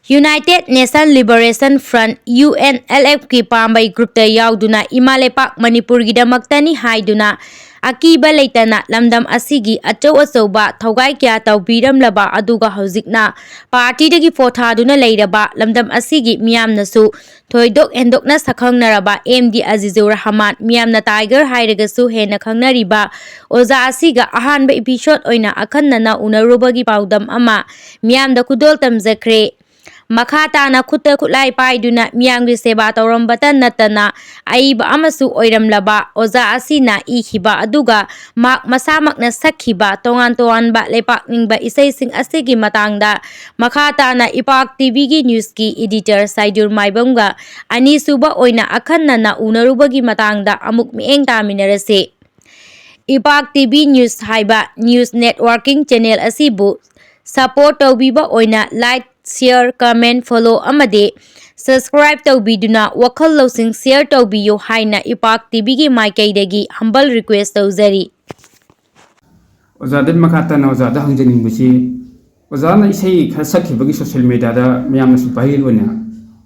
United Nation Liberation Front UNLF ki pambai group ta yauduna Imalepak Manipur gidamakta ni haiduna akiba leitana lamdam asigi achau achauba thogai kya tawbiramlaba aduga hojikna party dagi fothaduna leiraba lamdam asigi miyamnasu thoidok endokna sakhangnaraba MD Azizur Rahman miyamna Tiger hairagasu hena khangnariba oza asiga ahanba episode oina akhannana unarubagi paudam ama miyamda kudol tamjakre Makhatana Khutlai Pairambata miyamgi seba Pairambata Natna Ayiba Amasu Oiramle oza asina ikhiba aduga mak masamakna sakhiba tongan lepak ningba isaising asigi matangda makhatana EPAC TV gi news ki editor Saidur Maibamga ani suba oina akhannana unarubagi matangda amuk mieng taminarase EPAC TV news haiba news networking channel asibu support tawbiba oina like share, comment, follow amade subscribe tawbiduna wakhal losing share tawbiyo haina EPAC TV gi maikaidagi humble request tawjari Ozadin makhatana ozada hangjaning busi ozana isai khasakhi bagi social media da miyamna su bahil wana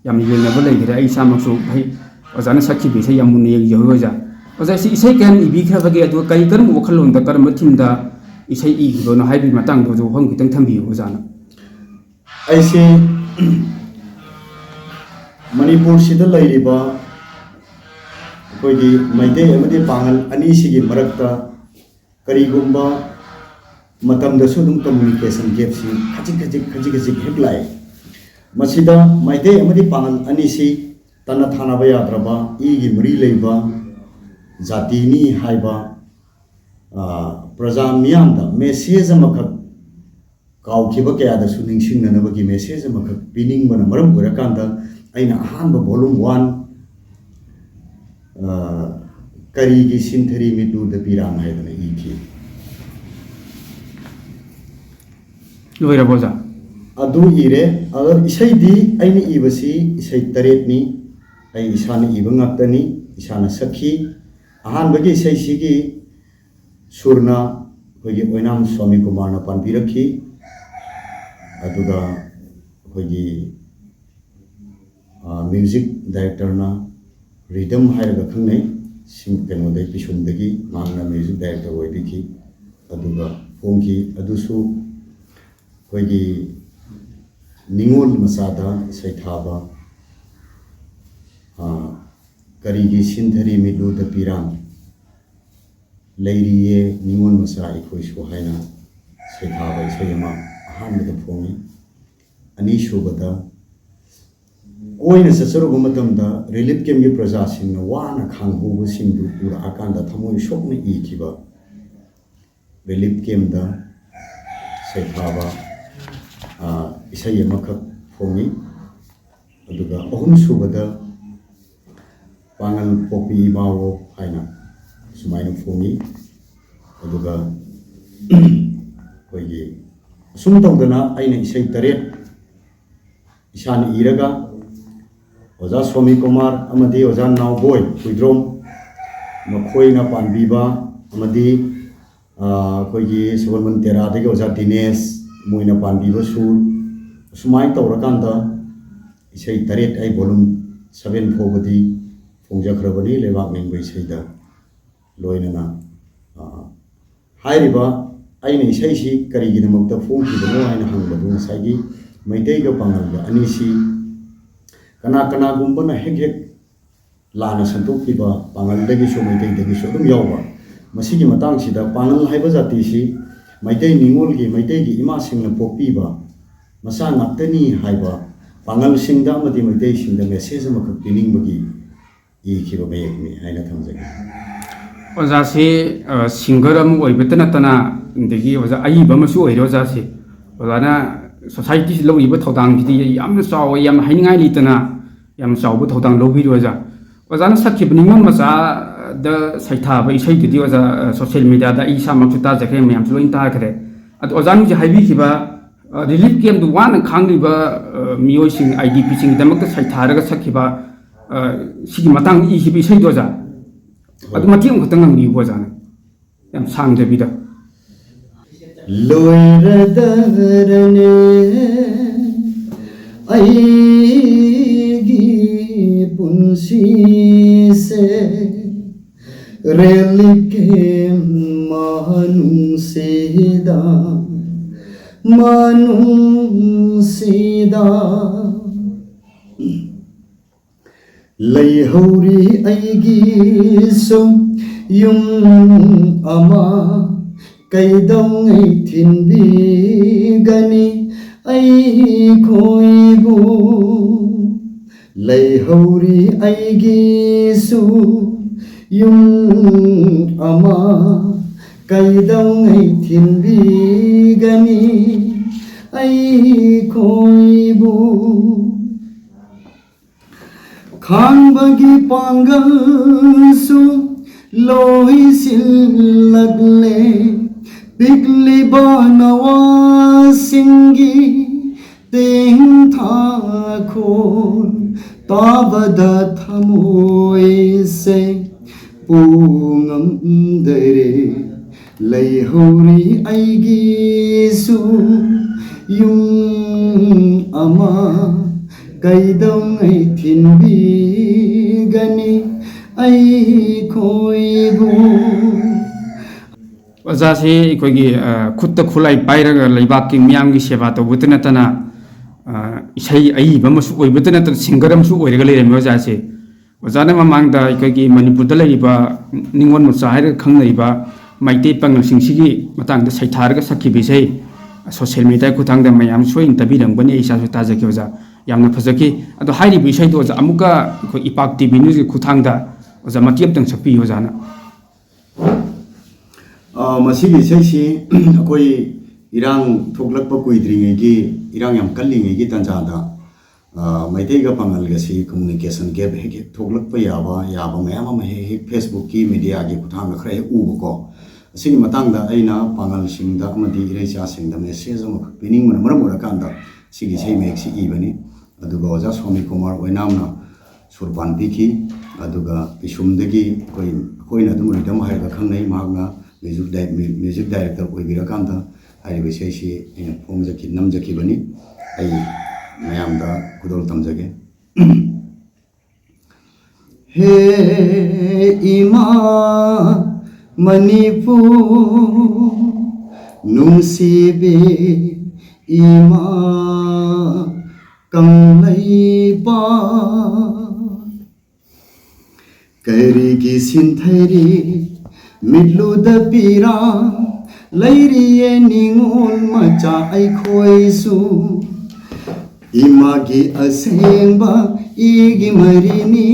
yam yelna balai gira ai samaksu bhai ozana sakhi bi sai yamun ye yoza oza si isai kan ibi kha bagi adu kai karum wakhal lon da karum thimda isai I gibo no haibi matang do hong kitang thambi ozana ऐसे मणिपुर सिदा लैरिबा कोई मैदे अमदे पांगल अनि सिगी मरक्ता करीगुंबा मतमदसु दुम communication gap सि खजिक हेगलाय मसिदा मैदे अमदे पांगल अनि सि तना थानाबा याद्रबा इगी मरी लैबा जातिनी हाइबा प्रजा मियामदा मेसेज अमखक काउखिबा कयादसु निंगसिंगनबगी मेसेज अमखक पिनिंगबना मरम ओइरकांदा अइना अहानबा वॉल्यूम 1 करीगी सिंथरी मिटू द पिराम हाइदना इथि लोइरा बोजा अदु इरे अगर इसैदी अइना इबसी इसै तरेतनी अइ इसाना इबा ngakतनी इसाना सखी अहानबगी इसैसिगी सुरना होगी ओइनाम स्वामी कुमारना पानबिरखी अदुगा होगी म्यूजिक डायरेक्टर ना रिदम हायरगा खंगनै सिंग केनोदै पिसुमदगी मांगना म्यूजिक डायरेक्टर ओइबिखी अदुगा फोंगी अदुसु होगी निंगोल मसादा सैथाबा करीगी सिंथरी मिडू द पिराम लैरिये निंगोल मसा इखोइसु हायना सैथाबा सैमा अहानबदा फोंगी अनीसुबदा कोइना सचरुब मतमदा रिलीफ कैम्प की प्रजा सिंगना वाना खांगहोबो सिंगदु पुरा आकांदा थमोय सोकना इखिबा रिलीफ कैम्प दा सैथाबा इसै अमखक फोंगी अदुगा अहुमसुबदा पांगल पोपी बावो हायना सुमाइना फोंगी अदुगा होगी असुम तौदना अइना इसै तरेत इसानी इरगा ओजा स्वामी कुमार अमदी ओजा नावबोय कुइद्रोम मखोइना पानबीबा अमदी कोइगी सबलमन तेरादगी ओजा दिनेश मोइना पानबीबा सुर सुमाइ तौरकांदा इसै तरेत अइ वॉल्यूम 7 फोबदी फोंजखरबनी लेबाक निंबै इसैदा लोइनना हाइरिबा अइना इसैसी करिगिदमक्ता फोंखिबनो हाइना हंगबदु साइगी मैतेगा पांगलगा अनिसी कना कना गुंबना हेक लाना संतोखिबा पांगलदगी सो मैतेदगी सो दुम यावबा मसिगी मतंग सिदा पांगल हाइबा जातिसी मैते निंगोलगी मैतेगी इमा सिंगना पोपीबा मसा नाक्तनी हाइबा पांगल सिंगदा मदि मैते सिंगदा मेसेज अमखक पिनिंगबगी इखिबा मेयकनि हाइना थमजगे ओजासे सिंगर अमु ओइबता नतना इंदगी ओजा अयिबा मसु ओइरो जासे ओजाना सोसाइटी से लौइबा थौदांग जिदि यामना चाव याम हाइनिंगाइ लितना याम चावबा थौदांग लौबिरो ओजा ओजाना सखिब निंगोन मसा द सैथाबा इसैदि ओजा सोशल मीडिया दा इ सामक्सु ताजखे मयाम लोइन ताखरे अद ओजानु जे हाइबिखिबा रिलीफ कैम्प दु वान खांगिबा मियोइसिंग आईडीपी सिंग दमक सैथारगा सखिबा सिगी मतंग इखिबि इसैदोजा अदु मतियम खतंग नंगि ओजाना याम सांगदबिदा लोइरदरने aigi punsi se relike manung sida lay hauri aigi sum yung ama kaidong ay tinbigani ay koibu lay hauri aigi sum yung ama kaidong ay tinbigani ay koibu Khanbagi pangal su lohi sillagle pikli banawa singi ting thakon tabada thamoi se pungam dare lay hori aigi su yung ama kaidong ay tinbigani ay koibu Wazasi ikogi Khutta Khulai Pairaga Laibaki Miamgi Seva to Butanatana Isai Ayiba Amasu Oiramle Natna Singaram Su Oiramle Wazasi Wazana Mamangda ikogi manipur Iba Ningon Musahir Kangnaiba Maite Pangal Singsigi Matang the Saitaraga Saki Bisay social media Kutang the Mayam Swing Tabidam Bani Isa Tazaki Waza Yamna Fazaki at the highly Bishay was Amuka EPAC TV News Kutanga was a Matiap Tang Sapi Wazana. Masih sesi koi irang thoklak pa koi dringi irang yam kalling gi tanjada maite ga pangal ga si communication gap he thoklak pa yaba mayam ma he Facebook ki media gi kuthang khre u ko sing matang da aina pangal sing da amadi irecha sing da message ma pining man mara kan da sigi sei mek si ibani aduga oja Swami Kumar oinamna surban biki aduga isumdagi koi na dum ridam ha ga khangnai magna music director oibira kanda Ayiba Seisakpa ina phom jaki nam jaki bani ai mayam da kudol tamjage he ima manipur nungsibe ima Khutlai Karigi sinthari Midlu da pira Lairi ningol macha ai khoi su Imagi asengba igi marini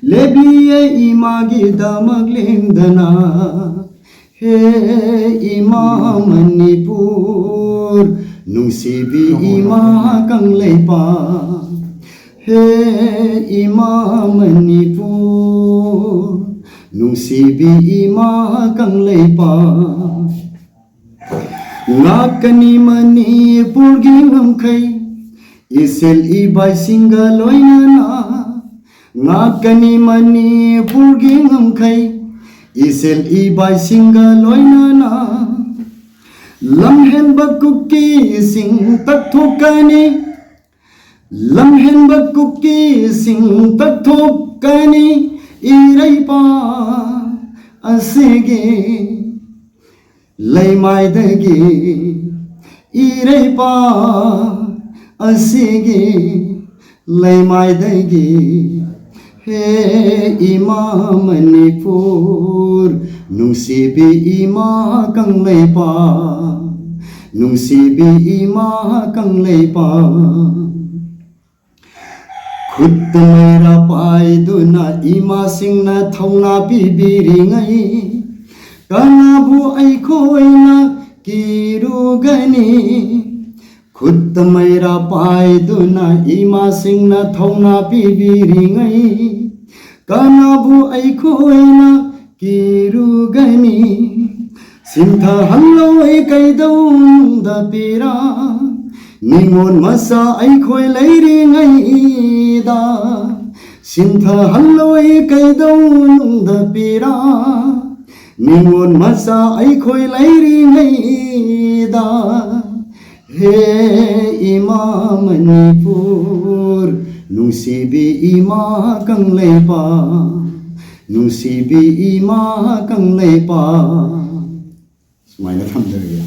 Lebiye imagi damag lengdana He ima manipur Nungsibi ima Khutlai He ima manipur Nungsibi ima Khutlai Ngakani manipur gi ngamkai isel ibai singa loinana Ngakani manipur gi ngamkai isel ibai singa loinana Lamhen bakuki sing tathokani Lamhen bakuki sing tathokani Iraipa asege Laimaidagi Iraipa asege Laimaidagi He ima manipur Nungsibi ima Khutlai Nungsibi ima Khutlai Khutmera paiduna ima singna thauna bibiringai Kanabu aikoina kirugani Khutmera paiduna ima singna thauna bibiringai Kanabu aikoina kirugani Sintha halloi kaidong da pira Ningon masa aikoi leiringai da Sintha halloi kaidong da pira Ningon masa aikoi leiringai da He Ima manipur nungsibi ima kang leipa nungsibi ima kang leipa sumaina thamjage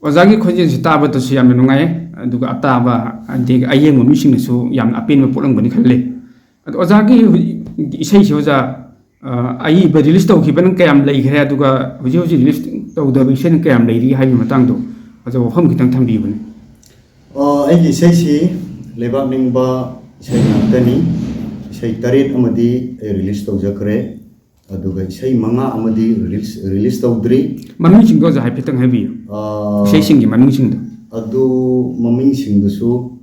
Ozagi khonjin taba to su yamna nungai aduga ataba ade ayeng mi sing su yamna apin ma polang bani khalle ozagi isai si oza Ayiba release tawkhibana kayam leikhre aduga hoji hoji release tawdaba isai kayam leiri haibi matang do oza wafam kitang thambibune aigi isai si lebak ningba isai ngantani isai tarit amadi release tawjakre aduga isai manga amadi release tawdri maming sing do za haipitang habi isai singi maming sing do adu maming sing dusu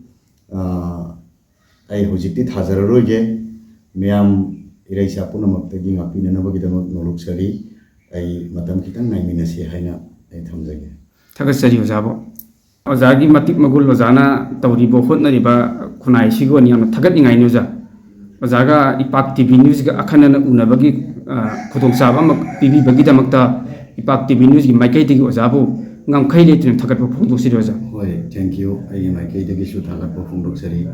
ai hojiti thajaroroge meyam irai sapuna maktagi ngapina nabagidam nolok sari ai matam kitang naiminasi haina ai thamjage thagasari ozabo ozagi matik magul ozana tawribo hotnariba khunai sigoni yam thagatningai noza ozaga EPAC TV news ga akhanana unabagi khudong saba mak pibi bagi damakta EPAC TV news gi maikai digi ozabo ngam khaile tin thagatbo phongdo siroza hoi thank you ai maikai dagi su thagatbo phongdok sari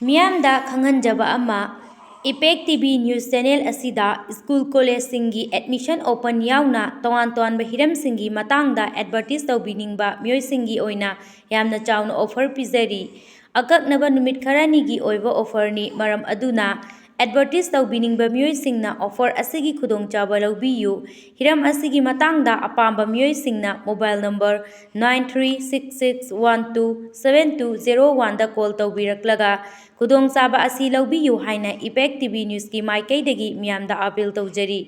Miyamda khanganjaba ama EPAC TV News Channel asida School College singi admission open yauna tongan bahiram singi matangda advertise tawbiningba myoy singi oina yamna chawna offer pizari akaknaba numit kharani gi oiba offer ni maram aduna advertise tawbiningba myoy singna offer asigi khudong chaba lawbiyu hiram asigi matangda apamba myoy singna mobile number 9366127201 da call tawbiraklaga khudong chaba asi lawbiyu haina EPAC TV News ki maikai dagi miyamda appeal tawjari